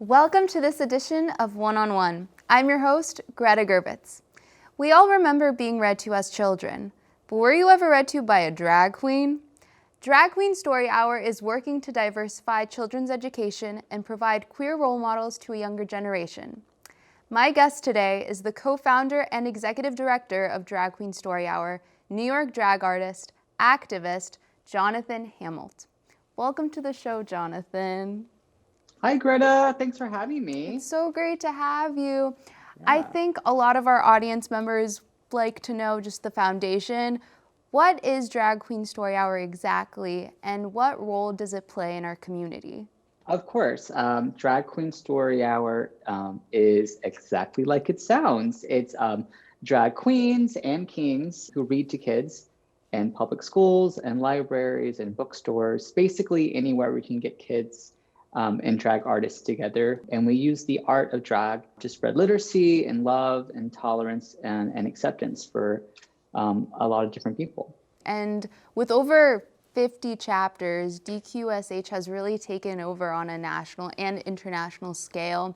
Welcome to this edition of One on One. I'm your host, Greta Gurvits. We all remember being read to as children, but were you ever read to by a drag queen? Drag Queen Story Hour is working to diversify children's education and provide queer role models to a younger generation. My guest today is the co-founder and executive director of Drag Queen Story Hour, New York drag artist, activist, Jonathan Hamilt. Welcome to the show, Jonathan. Hi, Greta. Thanks for having me. It's so great to have you. Yeah. I think a lot of our audience members like to know just the foundation. What is Drag Queen Story Hour exactly, and what role does it play in our community? Of course, Drag Queen Story Hour is exactly like it sounds. It's drag queens and kings who read to kids in public schools and libraries and bookstores, basically anywhere we can get kids and drag artists together. And we use the art of drag to spread literacy and love and tolerance and acceptance for a lot of different people. And with over 50 chapters, DQSH has really taken over on a national and international scale.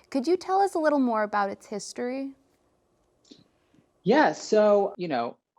Could you tell us a little more about its history? Yeah, so,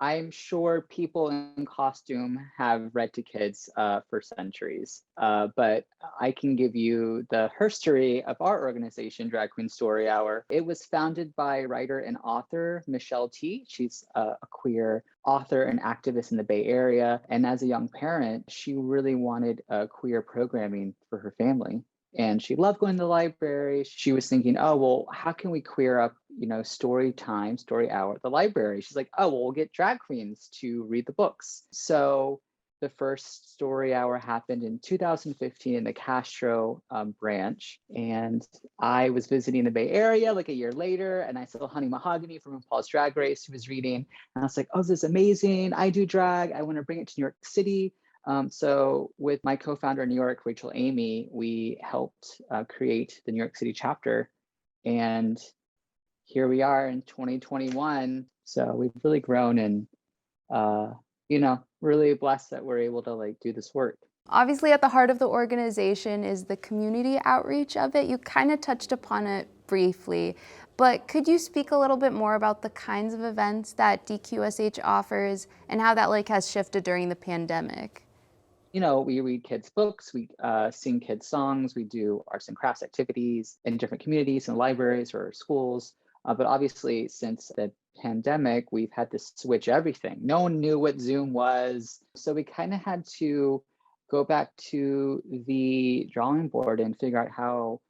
I'm sure people in costume have read to kids for centuries, but I can give you the HERstory of our organization, Drag Queen Story Hour. It was founded by writer and author Michelle T. She's a queer author and activist in the Bay Area. And as a young parent, she really wanted queer programming for her family. And she loved going to the library. She was thinking, oh, well, how can we queer up, story time, story hour at the library? She's like, oh, well, we'll get drag queens to read the books. So the first story hour happened in 2015 in the Castro branch. And I was visiting the Bay Area like a year later, and I saw Honey Mahogany from RuPaul's Drag Race who was reading. And I was like, oh, this is amazing. I do drag. I want to bring it to New York City. So with my co-founder in New York, Rachel Amy, we helped create the New York City chapter. And here we are in 2021. So we've really grown and, really blessed that we're able to do this work. Obviously, at the heart of the organization is the community outreach of it. You kind of touched upon it briefly, but could you speak a little bit more about the kinds of events that DQSH offers and how that has shifted during the pandemic? We read kids' books, we sing kids' songs, we do arts and crafts activities in different communities and libraries or schools. But obviously, since the pandemic, we've had to switch everything. No one knew what Zoom was. So we kind of had to go back to the drawing board and figure out how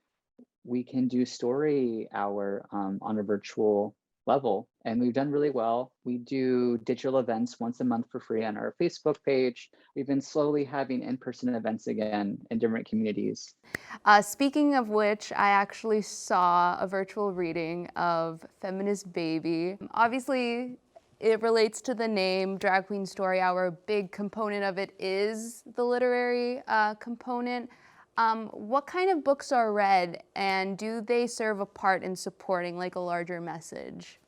we can do story hour on a virtual level. And we've done really well. We do digital events once a month for free on our Facebook page. We've been slowly having in-person events again in different communities. Speaking of which, I actually saw a virtual reading of Feminist Baby. Obviously, it relates to the name Drag Queen Story Hour. A big component of it is the literary component. What kind of books are read, and do they serve a part in supporting a larger message?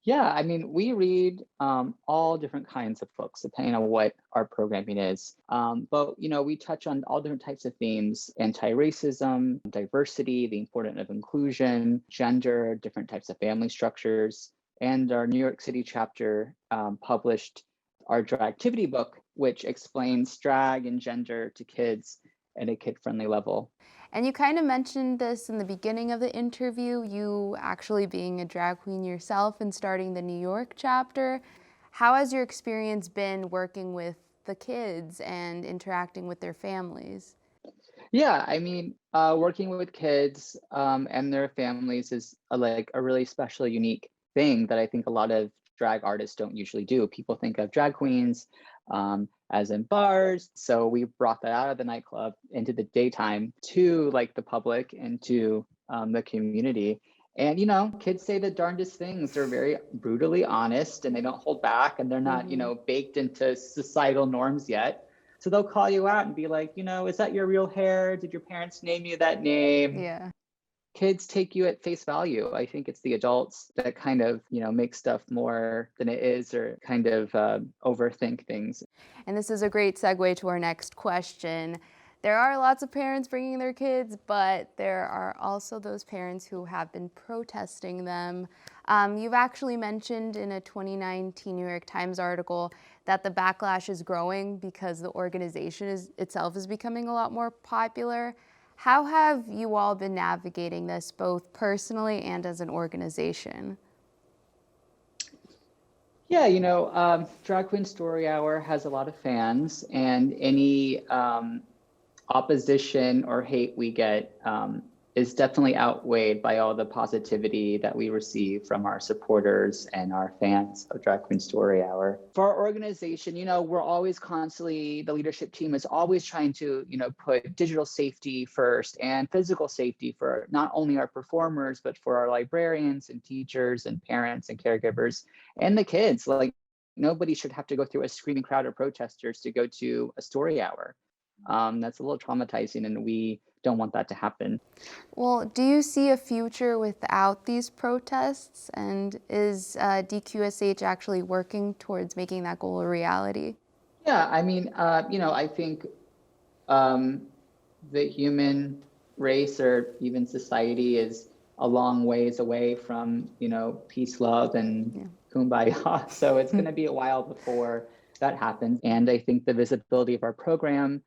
Yeah, I mean, we read all different kinds of books depending on what our programming is. But, we touch on all different types of themes: anti-racism, diversity, the importance of inclusion, gender, different types of family structures. And our New York City chapter published our dragtivity book, which explains drag and gender to kids at a kid-friendly level. And you kind of mentioned this in the beginning of the interview, you actually being a drag queen yourself and starting the New York chapter. How has your experience been working with the kids and interacting with their families? Yeah, I mean, working with kids and their families is a really special, unique thing that I think a lot of drag artists don't usually do. People think of drag queens as in bars. So we brought that out of the nightclub into the daytime to the public and to the community. And, kids say the darndest things. They're very brutally honest and they don't hold back, and they're not, baked into societal norms yet. So they'll call you out and be like, is that your real hair? Did your parents name you that name? Yeah. Kids take you at face value. I think it's the adults that kind of, make stuff more than it is, or kind of overthink things. And this is a great segue to our next question. There are lots of parents bringing their kids, but there are also those parents who have been protesting them. You've actually mentioned in a 2019 New York Times article that the backlash is growing because the organization itself is becoming a lot more popular. How have you all been navigating this, both personally and as an organization? Yeah, Drag Queen Story Hour has a lot of fans, and any opposition or hate we get is definitely outweighed by all the positivity that we receive from our supporters and our fans of Drag Queen Story Hour. For our organization, we're always constantly, the leadership team is always trying to, put digital safety first and physical safety for not only our performers, but for our librarians and teachers and parents and caregivers and the kids. Like, nobody should have to go through a screaming crowd of protesters to go to a story hour. That's a little traumatizing, and we don't want that to happen. Well, do you see a future without these protests? And is DQSH actually working towards making that goal a reality? Yeah, I mean, I think the human race or even society is a long ways away from, peace, love, and kumbaya. So it's going to be a while before that happens. And I think the visibility of our program,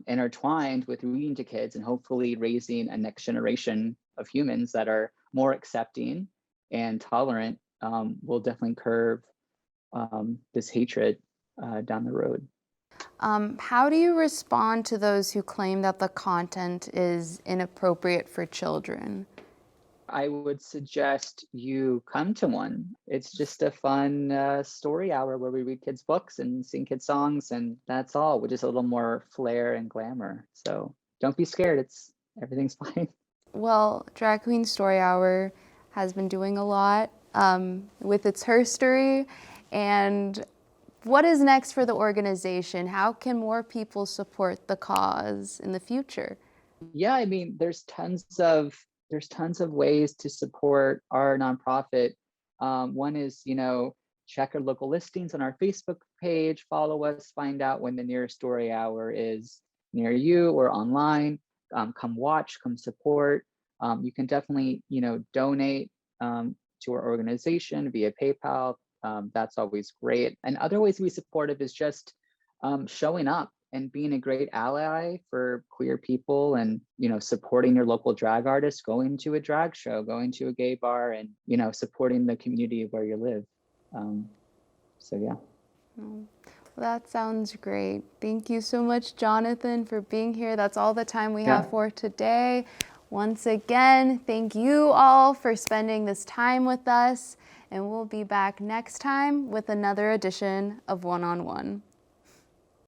intertwined with reading to kids and hopefully raising a next generation of humans that are more accepting and tolerant, will definitely curb this hatred down the road. How do you respond to those who claim that the content is inappropriate for children? I would suggest you come to one. It's just a fun story hour where we read kids' books and sing kids' songs, and that's all, with just a little more flair and glamour. So don't be scared. Everything's fine. Well, Drag Queen Story Hour has been doing a lot with its HERstory. And what is next for the organization? How can more people support the cause in the future? Yeah, I mean, there's tons of ways to support our nonprofit. One is, check our local listings on our Facebook page, follow us, find out when the nearest story hour is near you or online. Come watch, come support. You can definitely, donate to our organization via PayPal. That's always great. And other ways to be supportive is just showing up and being a great ally for queer people, and supporting your local drag artist, going to a drag show, going to a gay bar, and supporting the community where you live. So yeah. Well, that sounds great. Thank you so much, Jonathan, for being here. That's all the time we have for today. Once again, thank you all for spending this time with us, and we'll be back next time with another edition of One on One.